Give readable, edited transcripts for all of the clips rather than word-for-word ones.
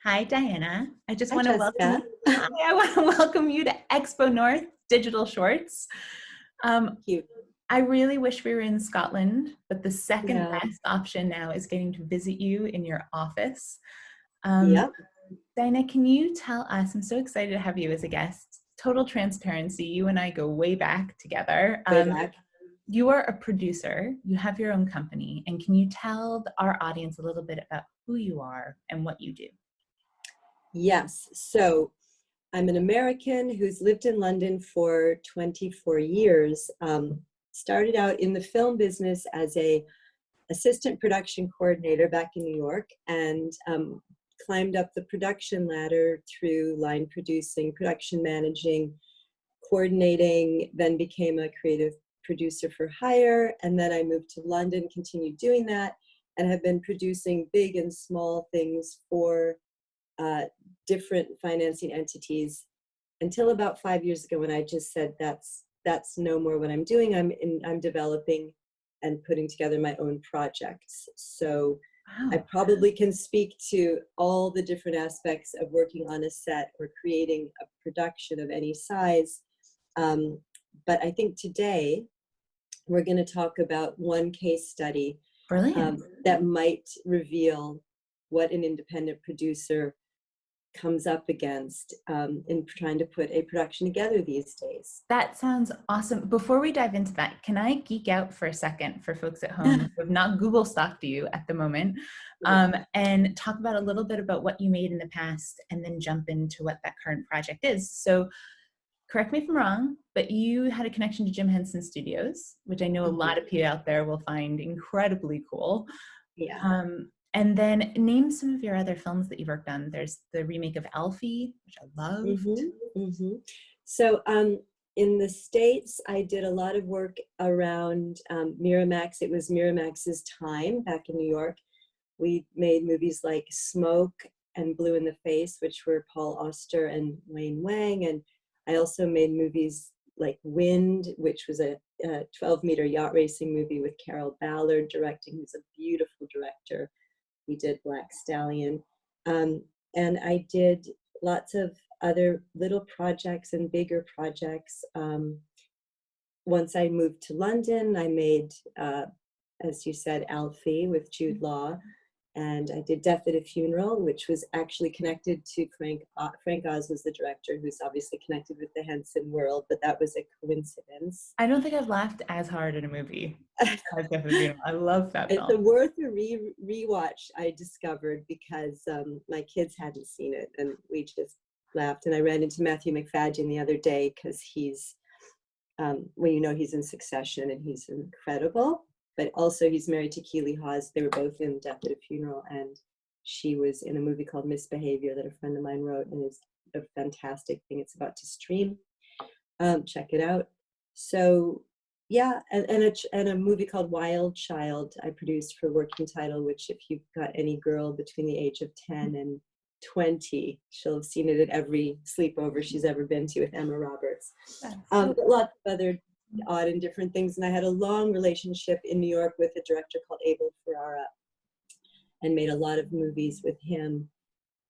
Hi, Diana. I just Hi, want to welcome Jessica. you. Hi, I want to welcome you to XpoNorth Digital Shorts. Um, Thank you. I really wish we were in Scotland, but the second Yeah. best option now is getting to visit you in your office. Um, Yep. Diana, can you tell us? I'm so excited to have you as a guest. Total transparency, you and I go way back together. Way back. You are a producer, you have your own company, and can you tell our audience a little bit about who you are and what you do? Yes. So I'm an American who's lived in London for 24 years. Started out in the film business as a assistant production coordinator back in New York, and climbed up the production ladder through line producing, production managing, coordinating, then became a creative producer for hire. And then I moved to London, continued doing that, and have been producing big and small things for uh, different financing entities until about 5 years ago, when I just said that's no more what I'm doing. I'm developing and putting together my own projects. So I Wow. probably can speak to all the different aspects of working on a set or creating a production of any size. Um, but I think today we're going to talk about one case study Brilliant. that might reveal what an independent producer comes up against in trying to put a production together these days. That sounds awesome. Before we dive into that, can I geek out for a second for folks at home who have not Google stalked you at the moment, Yeah. and talk about a little bit about what you made in the past and then jump into what that current project is. So correct me if I'm wrong, but you had a connection to Jim Henson Studios, which I know a Mhm. lot of people out there will find incredibly cool. Yeah. And then name some of your other films that you've worked on. There's the remake of Alfie, which I loved. So in the States, I did a lot of work around Miramax. It was Miramax's time back in New York. We made movies like Smoke and Blue in the Face, which were Paul Auster and Wayne Wang. And I also made movies like Wind, which was a 12-meter yacht racing movie with Carol Ballard directing, who's a beautiful director. We did Black Stallion. Um, and I did lots of other little projects and bigger projects. Once I moved to London, I made, as you said, Alfie with Jude Law. And I did Death at a Funeral, which was actually connected to Frank. Frank Oz was the director, who's obviously connected with the Henson world, but that was a coincidence. I don't think I've laughed as hard in a movie as Death at a Funeral. I love that It's film. a worth a rewatch, I discovered, because my kids hadn't seen it, and we just laughed. And I ran into Matthew McFadden the other day, because he's, well, you know, he's in Succession, and he's incredible. But also he's married to Keely Hawes. They were both in Death at a Funeral, and she was in a movie called Misbehavior that a friend of mine wrote, and it's a fantastic thing. It's about to stream. Check it out. So yeah, and a movie called Wild Child I produced for Working Title, which if you've got any girl between the age of 10 and 20, she'll have seen it at every sleepover she's ever been to with Emma Roberts. So But lots of other odd and different things. And I had a long relationship in New York with a director called Abel Ferrara, and made a lot of movies with him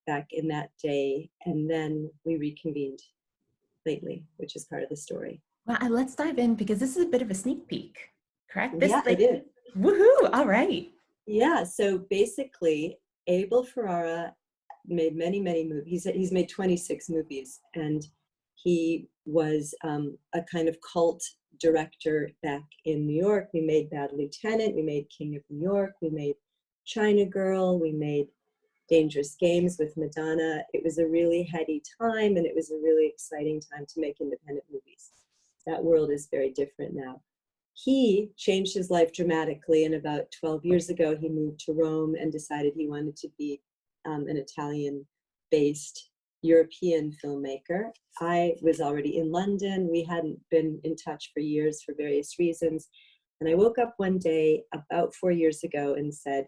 back in that day. And then we reconvened lately, which is part of the story. well, let's dive in because this is a bit of a sneak peek, correct? This Yeah, is it like, is. woohoo, all right. Yeah, so basically, Abel Ferrara made many, many movies. He's made 26 movies, and he was a kind of cult director back in New York. We made Bad Lieutenant, we made King of New York, we made China Girl, we made Dangerous Games with Madonna. It was a really heady time, and it was a really exciting time to make independent movies. That world is very different now. He changed his life dramatically, and about 12 years ago, he moved to Rome and decided he wanted to be an Italian-based European filmmaker. I was already in London. We hadn't been in touch for years for various reasons. And I woke up one day about 4 years ago and said,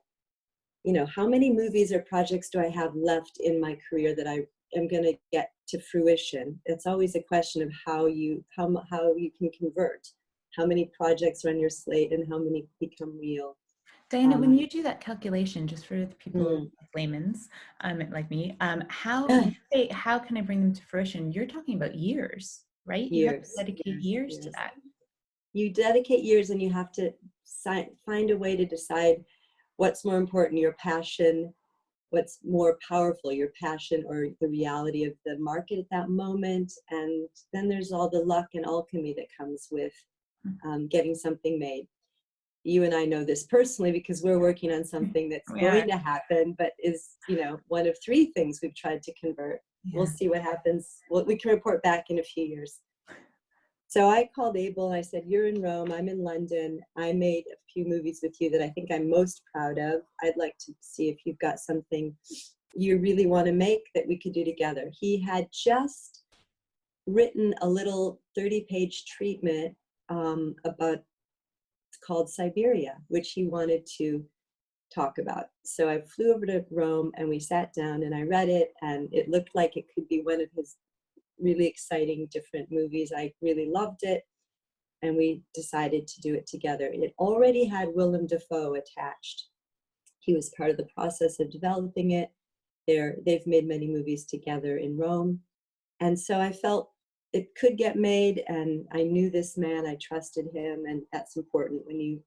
you know, how many movies or projects do I have left in my career that I am going to get to fruition? It's always a question of how you can convert. How many projects are on your slate and how many become real? Diana, when you do that calculation, just for the people, Mm, laymen's, like me, how when you say how can I bring them to fruition? You're talking about years, right? You have to years, dedicate years, years to years. that. You dedicate years, and you have to find a way to decide what's more important, your passion, what's more powerful, your passion or the reality of the market at that moment. And then there's all the luck and alchemy that comes with getting something made. You and I know this personally because we're working on something that's We are. going to happen, but is, one of three things we've tried to convert. We'll Yeah. see what happens. Well, we can report back in a few years. So I called Abel and I said, you're in Rome, I'm in London. I made a few movies with you that I think I'm most proud of. I'd like to see if you've got something you really want to make that we could do together. He had just written a little 30-page treatment about, it's called Siberia, which he wanted to talk about. So I flew over to Rome and we sat down and I read it, and it looked like it could be one of his really exciting different movies. I really loved it, and we decided to do it together. It already had Willem Dafoe attached. He was part of the process of developing it. They've made many movies together in Rome. And so I felt it could get made, and I knew this man, I trusted him, and that's important when you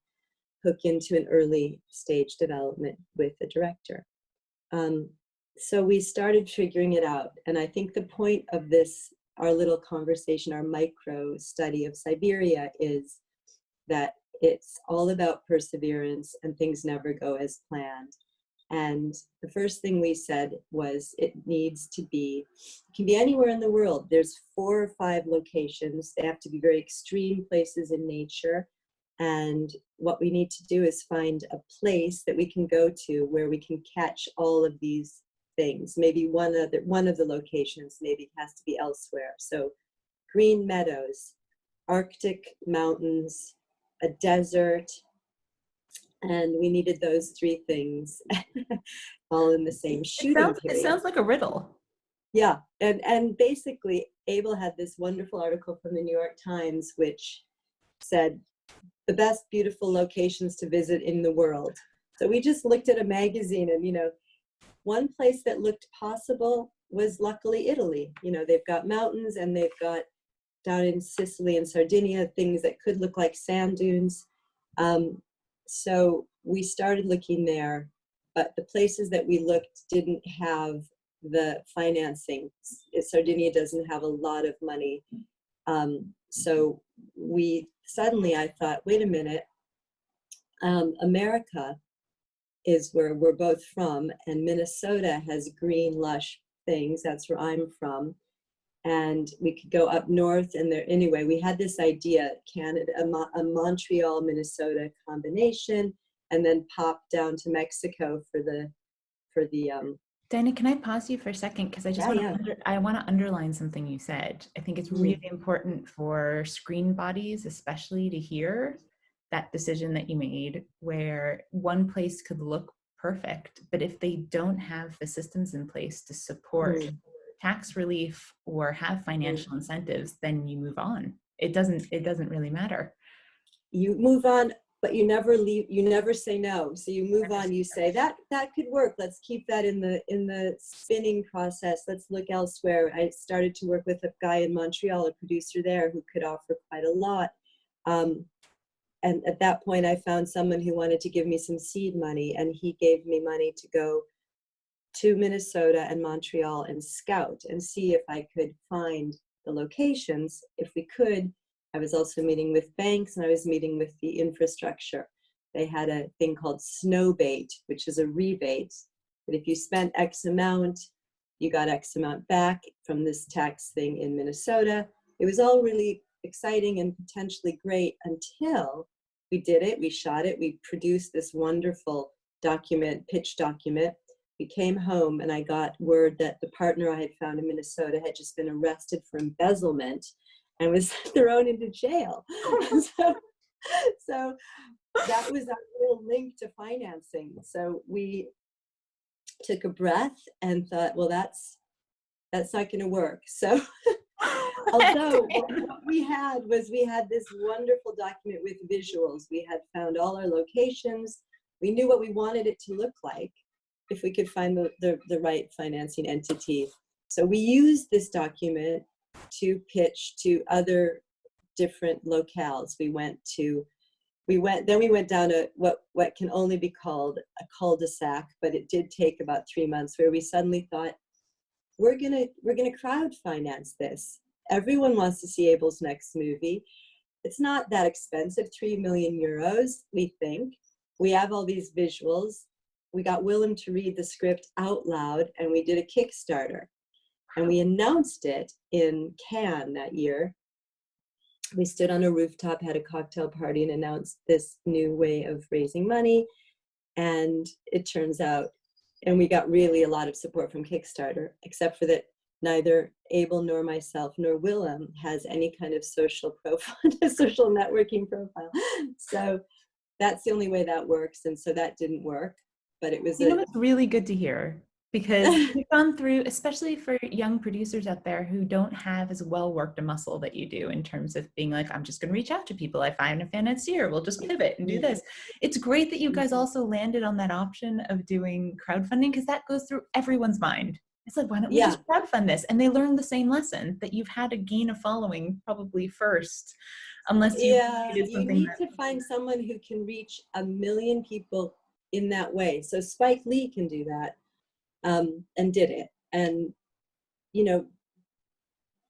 hook into an early stage development with a director. So we started figuring it out. And I think the point of this, our little conversation, our micro study of Siberia, is that it's all about perseverance and things never go as planned. And the first thing we said was it needs to be, it can be anywhere in the world. There's 4 or 5 locations. They have to be very extreme places in nature. And what we need to do is find a place that we can go to where we can catch all of these things. Maybe one of the locations maybe has to be elsewhere. So green meadows, Arctic mountains, a desert, and we needed those 3 things all in the same shooting It period. sounds like a riddle. Yeah, and basically Abel had this wonderful article from the New York Times which said the best beautiful locations to visit in the world. So we just looked at a magazine, and one place that looked possible was luckily Italy. They've got mountains, and they've got down in Sicily and Sardinia things that could look like sand dunes. So we started looking there, but the places that we looked didn't have the financing. Sardinia doesn't have a lot of money. So I thought, wait a minute, America is where we're both from, and Minnesota has green, lush things. That's where I'm from. And we could go up north, and anyway, we had this idea, Canada, a Montreal, Minnesota combination, and then pop down to Mexico for the Diana, can I pause you for a second? Because I want to underline something you said. I think it's really important for screen bodies, especially, to hear that decision that you made, where one place could look perfect, but if they don't have the systems in place to support tax relief or have financial incentives, then you move on. It doesn't really matter. You move on, but you never leave, you never say no. So you move on, you say that could work. Let's keep that in the spinning process. Let's look elsewhere. I started to work with a guy in Montreal, a producer there, who could offer quite a lot. And at that point, I found someone who wanted to give me some seed money, and he gave me money to go to Minnesota and Montreal and scout and see if I could find the locations. If we could, I was also meeting with banks, and I was meeting with the infrastructure. They had a thing called snowbait, which is a rebate, that if you spent X amount, you got X amount back from this tax thing in Minnesota. It was all really exciting and potentially great until we did it, we shot it, we produced this wonderful pitch document. We came home, and I got word that the partner I had found in Minnesota had just been arrested for embezzlement and was thrown into jail. So that was our real link to financing. So we took a breath and thought, well, that's not going to work. So although what we had this wonderful document with visuals. We had found all our locations. we knew what we wanted it to look like if we could find the right financing entity. So we used this document to pitch to other different locales. We went down a what can only be called a cul-de-sac, but it did take about 3 months, where we suddenly thought, we're gonna crowd finance this. Everyone wants to see Abel's next movie. It's not that expensive, 3 million euros, we think. We have all these visuals. We got Willem to read the script out loud, and we did a Kickstarter. And we announced it in Cannes that year. We stood on a rooftop, had a cocktail party, and announced this new way of raising money. And it turns out, and we got really a lot of support from Kickstarter, except for that neither Abel nor myself nor Willem has any kind of social profile, social networking profile. So that's the only way that works. And so that didn't work, but it was, it's really good to hear, because we've gone through, especially for young producers out there who don't have as well worked a muscle that you do, in terms of being like, I'm just going to reach out to people. I find a financier, we'll just pivot and do this. It's great that you guys also landed on that option of doing crowdfunding, because that goes through everyone's mind. It's like, why don't we just crowdfund this? And they learn the same lesson, that you've had to gain a following probably first, unless you need to find someone who can reach 1 million people in that way. So Spike Lee can do that. And did it. And,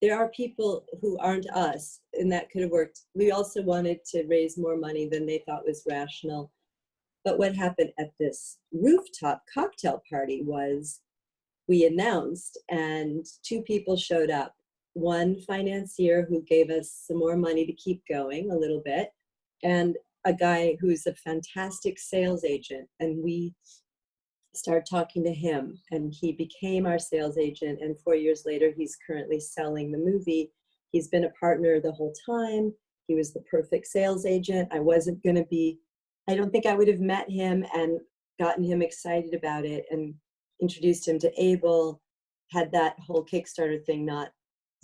there are people who aren't us, and that could have worked. We also wanted to raise more money than they thought was rational. But what happened at this rooftop cocktail party was, we announced, and 2 people showed up. One financier who gave us some more money to keep going a little bit, and a guy who's a fantastic sales agent. And we started talking to him, and he became our sales agent. And 4 years later, he's currently selling the movie. He's been a partner the whole time. He was the perfect sales agent. I don't think I would have met him and gotten him excited about it and introduced him to Abel, had that whole Kickstarter thing not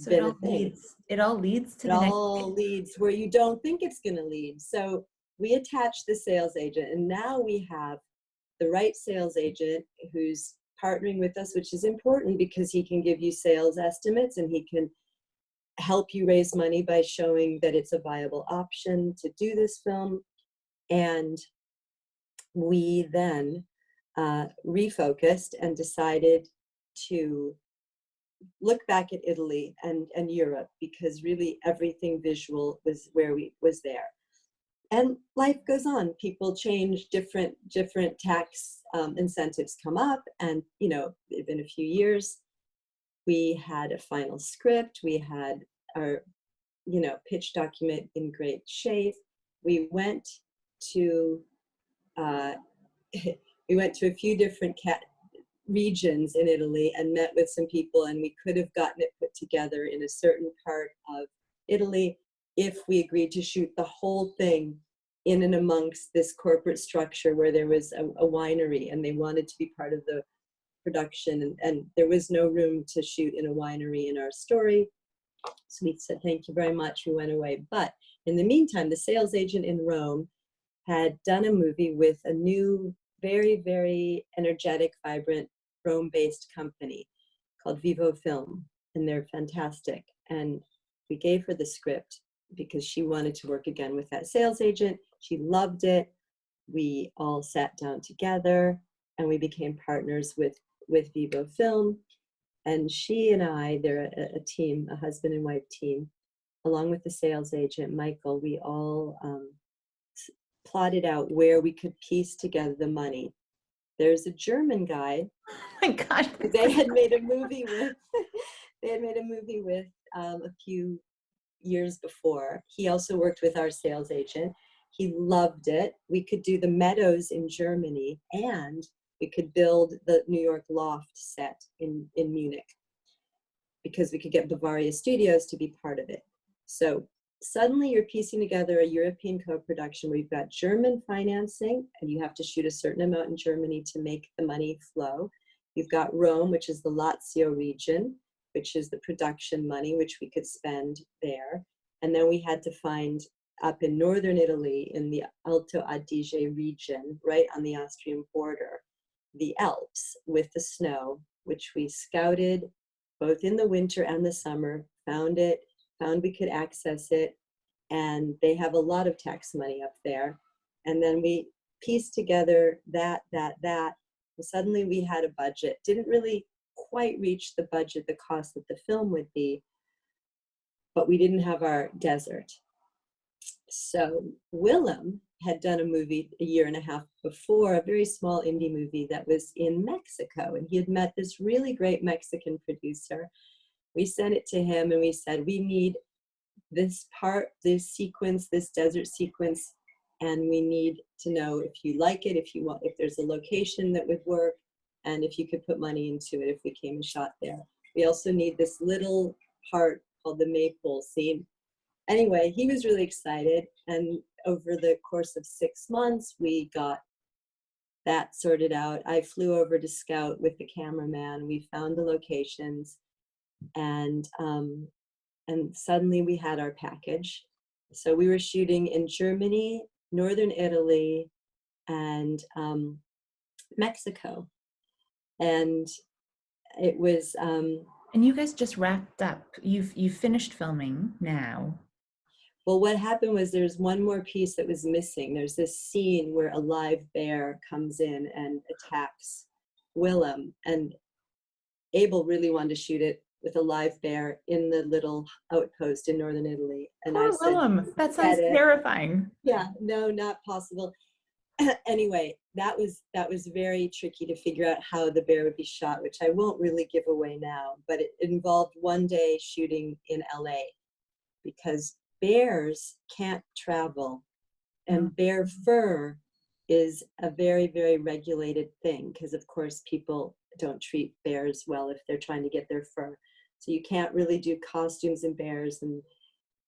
been a thing. It all leads to leads where you don't think it's going to lead. So we attached the sales agent, and now we have the right sales agent who's partnering with us, which is important, because he can give you sales estimates, and he can help you raise money by showing that it's a viable option to do this film. And we then refocused and decided to look back at Italy and Europe, because really everything visual was there. And life goes on. People change, different tax incentives come up. And, within a few years, we had a final script. We had our, pitch document in great shape. We went to a few different regions in Italy and met with some people, and we could have gotten it put together in a certain part of Italy if we agreed to shoot the whole thing in and amongst this corporate structure where there was a winery, and they wanted to be part of the production, and there was no room to shoot in a winery in our story. So we said, thank you very much. We went away. But in the meantime, the sales agent in Rome had done a movie with a new, very, very energetic, vibrant Rome-based company called Vivo Film, and they're fantastic. And we gave her the script because she wanted to work again with that sales agent. She loved it. We all sat down together, and we became partners with Vivo Film. And she and I, they're a team, a husband and wife team, along with the sales agent, Michael. We all plotted out where we could piece together the money. There's a German guy. Oh my God. They had made a movie with a few years before. He also worked with our sales agent. He loved it. We could do the meadows in Germany, and we could build the New York loft set in Munich, because we could get Bavaria Studios to be part of it. So suddenly you're piecing together a European co-production where you've got German financing, and you have to shoot a certain amount in Germany to make the money flow. You've got Rome, which is the Lazio region, which is the production money, which we could spend there. And then we had to find up in northern Italy in the Alto Adige region, right on the Austrian border, the Alps with the snow, which we scouted both in the winter and the summer, found we could access it, and they have a lot of tax money up there. And then we pieced together that, and suddenly we had a budget. Didn't really quite reach the budget, the cost that the film would be, but we didn't have our desert. So Willem had done a movie a year and a half before, a very small indie movie that was in Mexico. And he had met this really great Mexican producer. We sent it to him and we said, we need this part, this sequence, this desert sequence, and we need to know if you like it, if you want, if there's a location that would work, and if you could put money into it if we came and shot there. We also need this little part called the maypole scene. Anyway, he was really excited, and over the course of 6 months, we got that sorted out. I flew over to scout with the cameraman. We found the locations, and suddenly we had our package. So we were shooting in Germany, northern Italy, and Mexico. And it was... and you guys just wrapped up. You've finished filming now. Well, what happened was there's one more piece that was missing. There's this scene where a live bear comes in and attacks Willem. And Abel really wanted to shoot it with a live bear in the little outpost in northern Italy. And Poor I said, Willem. That sounds terrifying. Yeah, no, not possible. Anyway, that was very tricky to figure out how the bear would be shot, which I won't really give away now, but it involved one day shooting in LA because bears can't travel, and bear fur is a very, very regulated thing because, of course, people don't treat bears well if they're trying to get their fur. So you can't really do costumes and bears and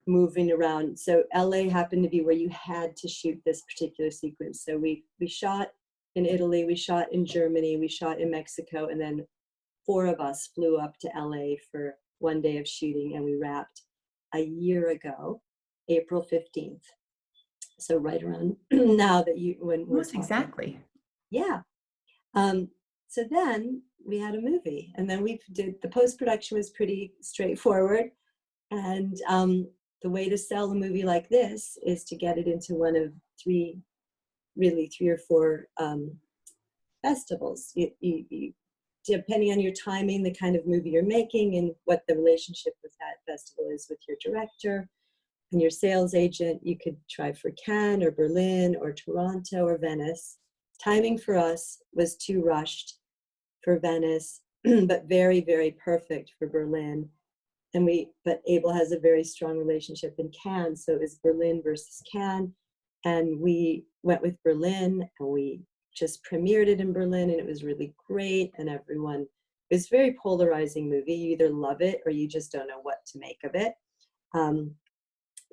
moving around. So LA happened to be where you had to shoot this particular sequence. So we shot in Italy, we shot in Germany, we shot in Mexico, and then 4 of us flew up to LA for one day of shooting, and we wrapped a year ago, April 15th. So right around now that when we're talking. Exactly. Yeah. So then we had a movie, and then the post-production was pretty straightforward. And the way to sell a movie like this is to get it into one of 3 or 4 festivals. You, depending on your timing, the kind of movie you're making, and what the relationship with that festival is with your director and your sales agent, you could try for Cannes or Berlin or Toronto or Venice. Timing for us was too rushed for Venice, but very, very perfect for Berlin. But Abel has a very strong relationship in Cannes, so it was Berlin versus Cannes. And we went with Berlin, and we just premiered it in Berlin, and it was really great. And it was a very polarizing movie. You either love it or you just don't know what to make of it.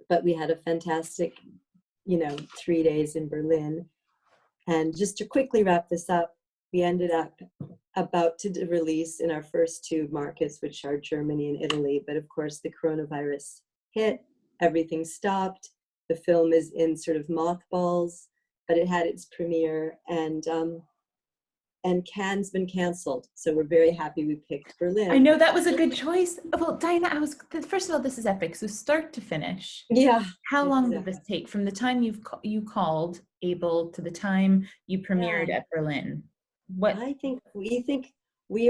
But we had a fantastic, 3 days in Berlin. And just to quickly wrap this up, we ended up about to release in our first 2 markets, which are Germany and Italy. But of course, the coronavirus hit, everything stopped. The film is in sort of mothballs, but it had its premiere, and Cannes been canceled. So we're very happy we picked Berlin. I know that was a good choice. Well, Diana, first of all, this is epic. So start to finish. Yeah. How long did this take from the time you called Abel to the time you premiered at Berlin? We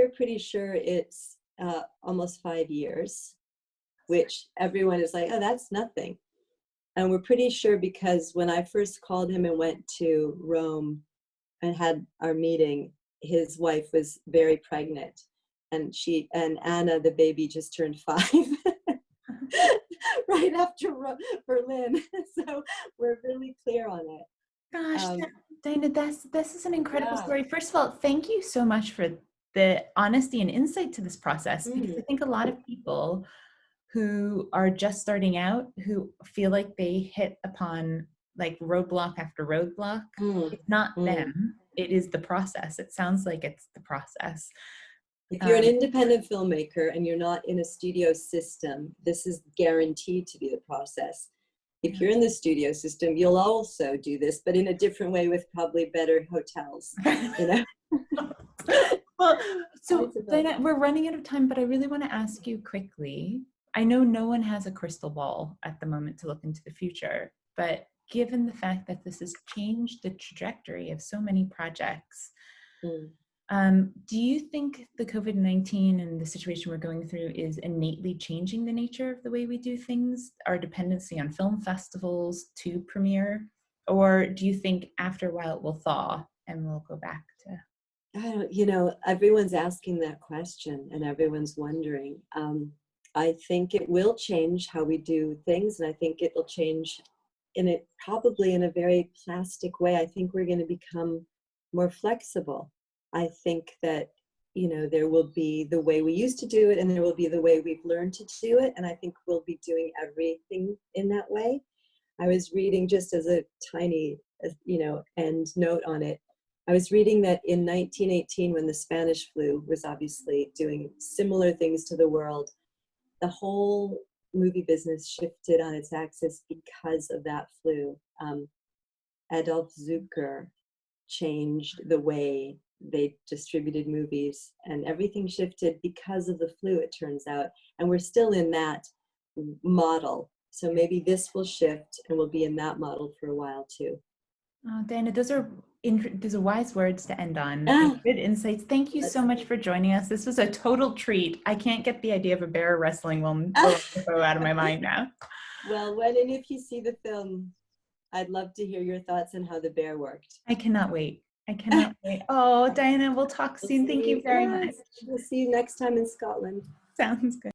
are pretty sure it's almost 5 years, which everyone is like, oh, that's nothing. And we're pretty sure because when I first called him and went to Rome and had our meeting, his wife was very pregnant, and Anna, the baby, just turned 5 right after Berlin. So we're really clear on it. Gosh, Diana, this is an incredible story. First of all, thank you so much for the honesty and insight to this process, because I think a lot of people who are just starting out, who feel like they hit upon like roadblock after roadblock, it's not them, it is the process. It sounds like it's the process. If you're an independent filmmaker and you're not in a studio system, this is guaranteed to be the process. if you're in the studio system, you'll also do this, but in a different way with probably better hotels, you know? Well, so Diana, we're running out of time, but I really want to ask you quickly. I know no one has a crystal ball at the moment to look into the future, but given the fact that this has changed the trajectory of so many projects, do you think the COVID-19 and the situation we're going through is innately changing the nature of the way we do things, our dependency on film festivals to premiere? Or do you think after a while it will thaw and we'll go back to... I don't, you know, everyone's asking that question and everyone's wondering. I think it will change how we do things, and I think it will change probably in a very plastic way. I think we're going to become more flexible. I think that, you know, there will be the way we used to do it, and there will be the way we've learned to do it, and I think we'll be doing everything in that way. I was reading, just as a tiny, you know, end note on it, I was reading that in 1918, when the Spanish flu was obviously doing similar things to the world, the whole movie business shifted on its axis because of that flu. Adolf Zucker changed the way they distributed movies, and everything shifted because of the flu, it turns out. And we're still in that model. So maybe this will shift and we'll be in that model for a while too. Oh, Diana, those are wise words to end on. Good insights. Thank you so much for joining us. This was a total treat. I can't get the idea of a bear wrestling woman out of my mind now. Well, when and if you see the film, I'd love to hear your thoughts on how the bear worked. I cannot wait. I cannot wait. Oh, Diana, we'll talk soon. Thank you very much. We'll see you next time in Scotland. Sounds good.